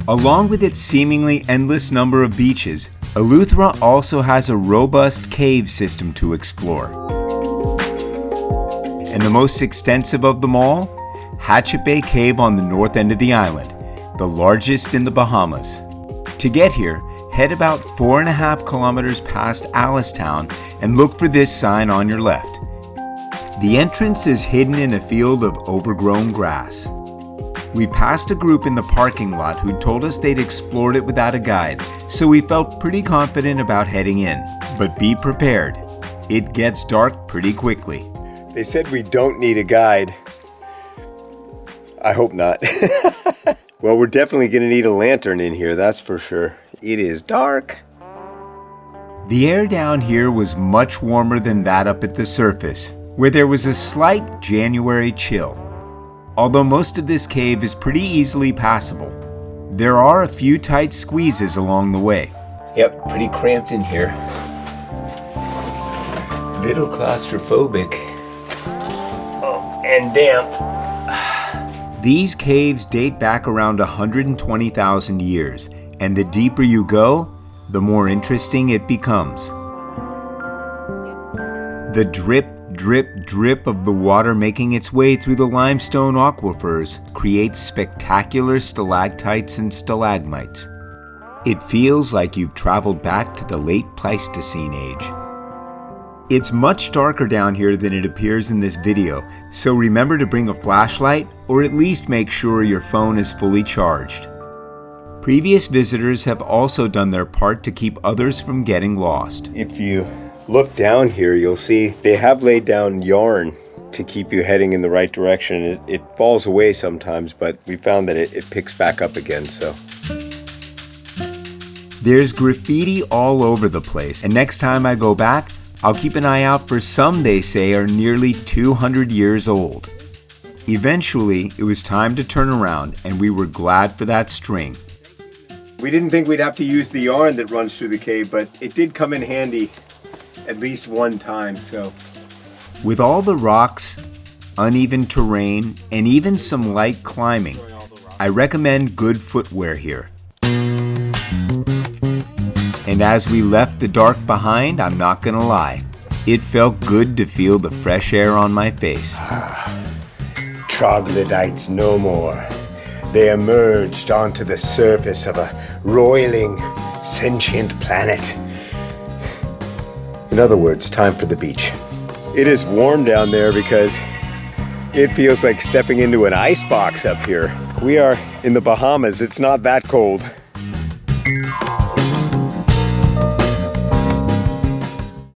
Along with its seemingly endless number of beaches, Eleuthera also has a robust cave system to explore. And the most extensive of them all? Hatchet Bay Cave on the north end of the island, the largest in the Bahamas. To get here, head about 4.5 kilometers past Alice-town and look for this sign on your left. The entrance is hidden in a field of overgrown grass. We passed a group in the parking lot who told us they'd explored it without a guide, so we felt pretty confident about heading in. But be prepared, it gets dark pretty quickly. They said we don't need a guide. I hope not. Well, we're definitely going to need a lantern in here, that's for sure. It is dark. The air down here was much warmer than that up at the surface, where there was a slight January chill. Although most of this cave is pretty easily passable, there are a few tight squeezes along the way. Yep, pretty cramped in here. Little claustrophobic. Oh, and damp. These caves date back around 120,000 years, and the deeper you go, the more interesting it becomes. The drip, drip, drip of the water making its way through the limestone aquifers creates spectacular stalactites and stalagmites. It feels like you've traveled back to the late Pleistocene age. It's much darker down here than it appears in this video, so remember to bring a flashlight or at least make sure your phone is fully charged. Previous visitors have also done their part to keep others from getting lost. If you look down here, you'll see they have laid down yarn to keep you heading in the right direction. It falls away sometimes, but we found that it picks back up again, so. There's graffiti all over the place, and next time I go back, I'll keep an eye out for some they say are nearly 200 years old. Eventually, it was time to turn around, and we were glad for that string. We didn't think we'd have to use the yarn that runs through the cave, but it did come in handy at least one time, so. With all the rocks, uneven terrain, and even some light climbing, I recommend good footwear here. And as we left the dark behind, I'm not gonna lie, it felt good to feel the fresh air on my face. Troglodytes no more. They emerged onto the surface of a roiling, sentient planet. In other words, time for the beach. It is warm down there because it feels like stepping into an icebox up here. We are in the Bahamas. It's not that cold.